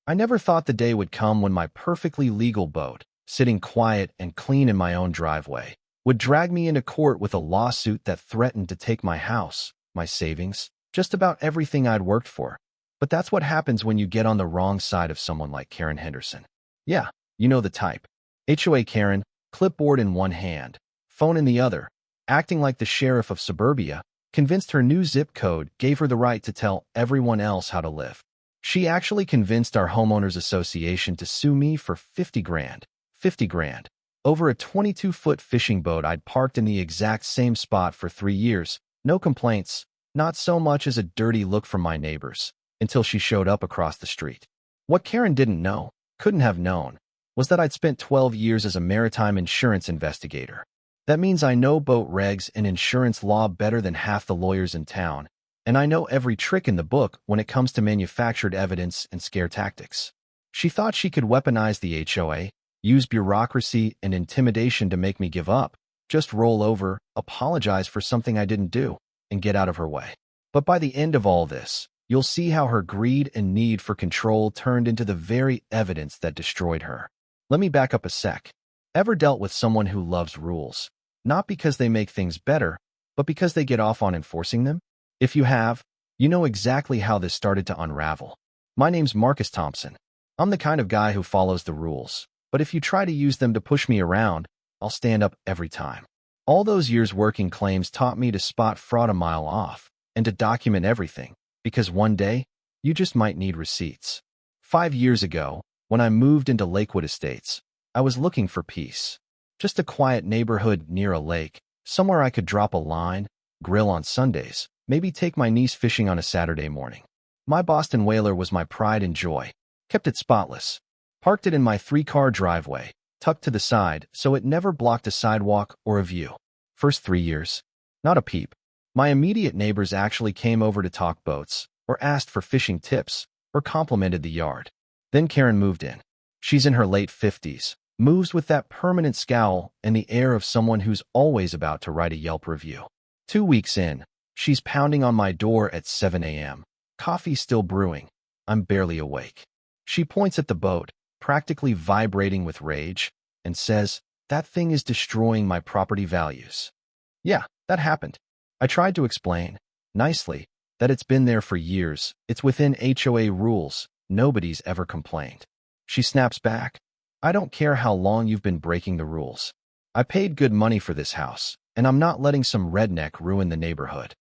I never thought the day would come when my perfectly legal boat, sitting quiet and clean in my own driveway, would drag me into court with a lawsuit that threatened to take my house, my savings, just about everything I'd worked for. But that's what happens when you get on the wrong side of someone like Karen Henderson. Yeah, you know the type. HOA Karen, clipboard in one hand, phone in the other, acting like the sheriff of suburbia, convinced her new zip code gave her the right to tell everyone else how to live. She actually convinced our homeowners association to sue me for 50 grand. 50 grand. Over a 22-foot fishing boat I'd parked in the exact same spot for 3 years. No complaints, not so much as a dirty look from my neighbors, until she showed up across the street. What Karen didn't know, couldn't have known, was that I'd spent 12 years as a maritime insurance investigator. That means I know boat regs and insurance law better than half the lawyers in town, and I know every trick in the book when it comes to manufactured evidence and scare tactics. She thought she could weaponize the HOA, use bureaucracy and intimidation to make me give up, just roll over, apologize for something I didn't do, and get out of her way. But by the end of all this, you'll see how her greed and need for control turned into the very evidence that destroyed her. Let me back up a sec. Ever dealt with someone who loves rules? Not because they make things better, but because they get off on enforcing them? If you have, you know exactly how this started to unravel. My name's Marcus Thompson. I'm the kind of guy who follows the rules, but if you try to use them to push me around, I'll stand up every time. All those years working claims taught me to spot fraud a mile off and to document everything, because one day, you just might need receipts. 5 years ago, when I moved into Lakewood Estates, I was looking for peace. Just a quiet neighborhood near a lake, somewhere I could drop a line, grill on Sundays, maybe take my niece fishing on a Saturday morning. My Boston Whaler was my pride and joy. Kept it spotless. Parked it in my 3-car driveway, tucked to the side so it never blocked a sidewalk or a view. First 3 years, not a peep. My immediate neighbors actually came over to talk boats, or asked for fishing tips, or complimented the yard. Then Karen moved in. She's in her late 50s, moves with that permanent scowl and the air of someone who's always about to write a Yelp review. 2 weeks in, she's pounding on my door at 7 a.m. Coffee still brewing. I'm barely awake. She points at the boat, practically vibrating with rage, and says, "That thing is destroying my property values." Yeah, that happened. I tried to explain, nicely, that it's been there for years, it's within HOA rules, nobody's ever complained. She snaps back, "I don't care how long you've been breaking the rules. I paid good money for this house, and I'm not letting some redneck ruin the neighborhood."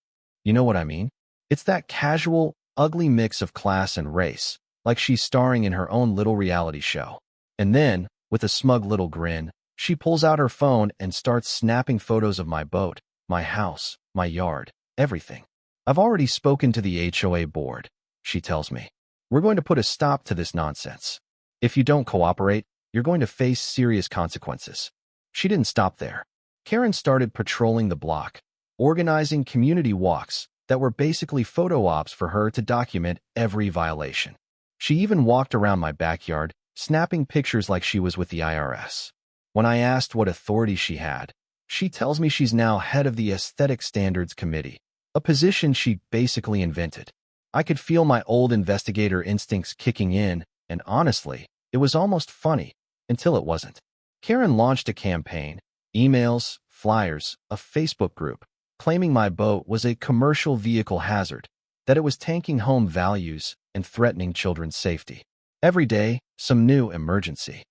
You know what I mean? It's that casual, ugly mix of class and race, like she's starring in her own little reality show. And then, with a smug little grin, she pulls out her phone and starts snapping photos of my boat, my house, my yard, everything. "I've already spoken to the HOA board," she tells me. "We're going to put a stop to this nonsense. If you don't cooperate, you're going to face serious consequences." She didn't stop there. Karen started patrolling the block, organizing community walks that were basically photo ops for her to document every violation. She even walked around my backyard, snapping pictures like she was with the IRS. When I asked what authority she had, she tells me she's now head of the Aesthetic Standards Committee, a position she basically invented. I could feel my old investigator instincts kicking in, and honestly, it was almost funny, until it wasn't. Karen launched a campaign, emails, flyers, a Facebook group, claiming my boat was a commercial vehicle hazard, that it was tanking home values and threatening children's safety. Every day, some new emergency.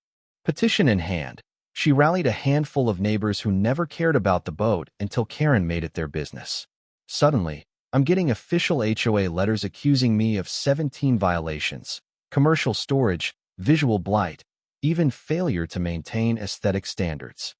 Petition in hand, she rallied a handful of neighbors who never cared about the boat until Karen made it their business. Suddenly, I'm getting official HOA letters accusing me of 17 violations, commercial storage, visual blight, even failure to maintain aesthetic standards.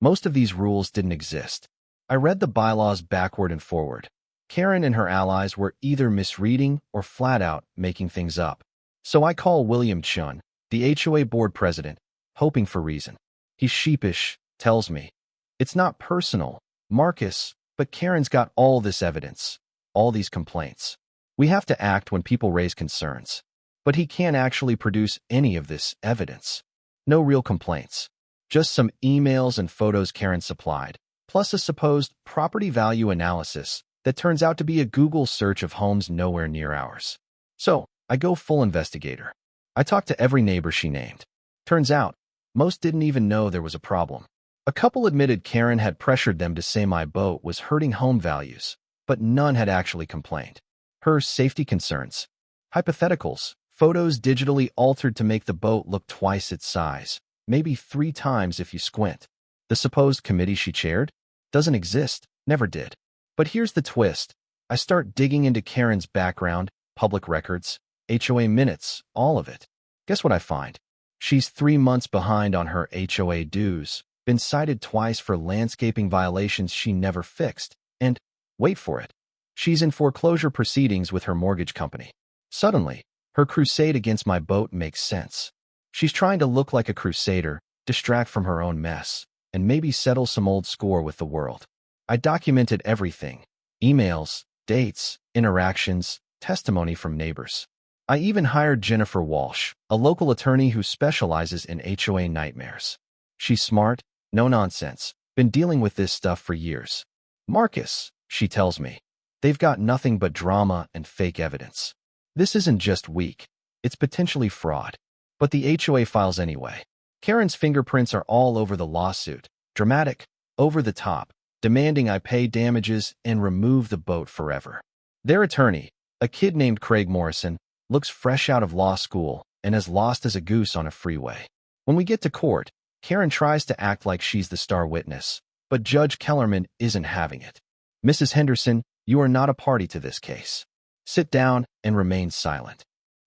Most of these rules didn't exist. I read the bylaws backward and forward. Karen and her allies were either misreading or flat out making things up. So I call William Chun, the HOA board president, hoping for reason. He's sheepish, tells me, "It's not personal, Marcus, but Karen's got all this evidence, all these complaints. We have to act when people raise concerns." But he can't actually produce any of this evidence. No real complaints. Just some emails and photos Karen supplied, plus a supposed property value analysis that turns out to be a Google search of homes nowhere near ours. So, I go full investigator. I talked to every neighbor she named. Turns out, most didn't even know there was a problem. A couple admitted Karen had pressured them to say my boat was hurting home values, but none had actually complained. Her safety concerns. Hypotheticals. Photos digitally altered to make the boat look twice its size, maybe 3 times if you squint. The supposed committee she chaired? Doesn't exist, never did. But here's the twist. I start digging into Karen's background, public records, HOA minutes, all of it. Guess what I find? She's 3 months behind on her HOA dues, been cited twice for landscaping violations she never fixed, and, wait for it, she's in foreclosure proceedings with her mortgage company. Suddenly, her crusade against my boat makes sense. She's trying to look like a crusader, distract from her own mess, and maybe settle some old score with the world. I documented everything: emails, dates, interactions, testimony from neighbors. I even hired Jennifer Walsh, a local attorney who specializes in HOA nightmares. She's smart, no nonsense, been dealing with this stuff for years. Marcus, she tells me, they've got nothing but drama and fake evidence. This isn't just weak, it's potentially fraud. But the HOA files anyway. Karen's fingerprints are all over the lawsuit, dramatic, over the top, demanding I pay damages and remove the boat forever. Their attorney, a kid named Craig Morrison, looks fresh out of law school and as lost as a goose on a freeway. When we get to court, Karen tries to act like she's the star witness, but Judge Kellerman isn't having it. Mrs. Henderson, you are not a party to this case. Sit down and remain silent.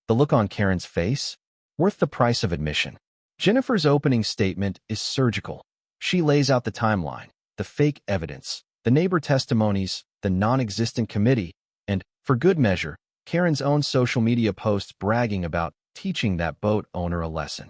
The look on Karen's face? Worth the price of admission. Jennifer's opening statement is surgical. She lays out the timeline, the fake evidence, the neighbor testimonies, the non-existent committee, and, for good measure, Karen's own social media posts bragging about teaching that boat owner a lesson.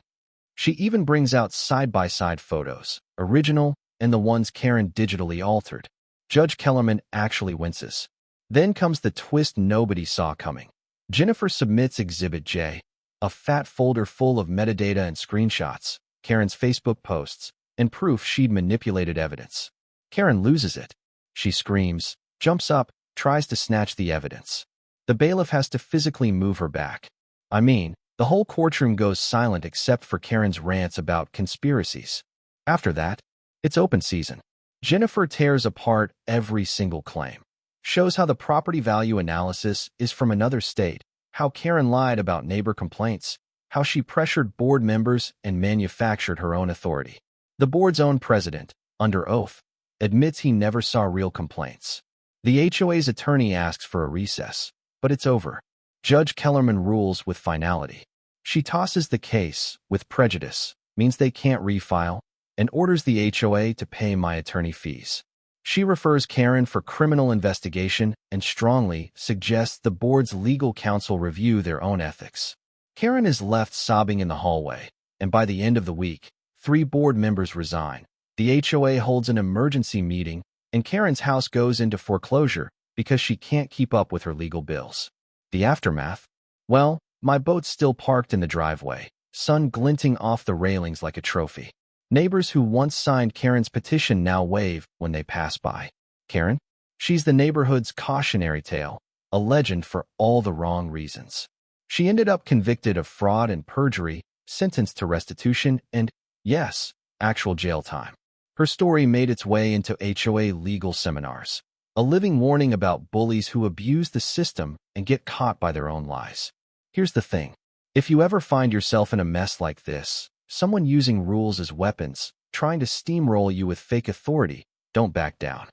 She even brings out side-by-side photos, original and the ones Karen digitally altered. Judge Kellerman actually winces. Then comes the twist nobody saw coming. Jennifer submits Exhibit J, a fat folder full of metadata and screenshots, Karen's Facebook posts, and proof she'd manipulated evidence. Karen loses it. She screams, jumps up, tries to snatch the evidence. The bailiff has to physically move her back. I mean, the whole courtroom goes silent except for Karen's rants about conspiracies. After that, it's open season. Jennifer tears apart every single claim. Shows how the property value analysis is from another state, how Karen lied about neighbor complaints, how she pressured board members and manufactured her own authority. The board's own president, under oath, admits he never saw real complaints. The HOA's attorney asks for a recess, but it's over. Judge Kellerman rules with finality. She tosses the case with prejudice, means they can't refile, and orders the HOA to pay my attorney fees. She refers Karen for criminal investigation and strongly suggests the board's legal counsel review their own ethics. Karen is left sobbing in the hallway, and by the end of the week, 3 board members resign. The HOA holds an emergency meeting, and Karen's house goes into foreclosure because she can't keep up with her legal bills. The aftermath? Well, my boat's still parked in the driveway, sun glinting off the railings like a trophy. Neighbors who once signed Karen's petition now wave when they pass by. Karen? She's the neighborhood's cautionary tale, a legend for all the wrong reasons. She ended up convicted of fraud and perjury, sentenced to restitution, and, yes, actual jail time. Her story made its way into HOA legal seminars, a living warning about bullies who abuse the system and get caught by their own lies. Here's the thing. If you ever find yourself in a mess like this, someone using rules as weapons, trying to steamroll you with fake authority, don't back down.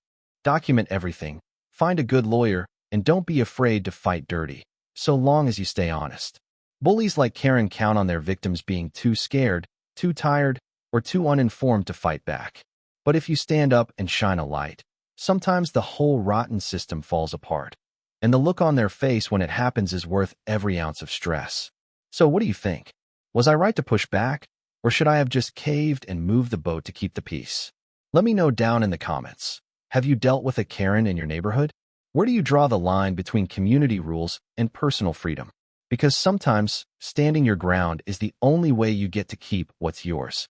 Document everything, find a good lawyer, and don't be afraid to fight dirty, so long as you stay honest. Bullies like Karen count on their victims being too scared, too tired, or too uninformed to fight back. But if you stand up and shine a light, sometimes the whole rotten system falls apart. And the look on their face when it happens is worth every ounce of stress. So what do you think? Was I right to push back? Or should I have just caved and moved the boat to keep the peace? Let me know down in the comments. Have you dealt with a Karen in your neighborhood? Where do you draw the line between community rules and personal freedom? Because sometimes standing your ground is the only way you get to keep what's yours.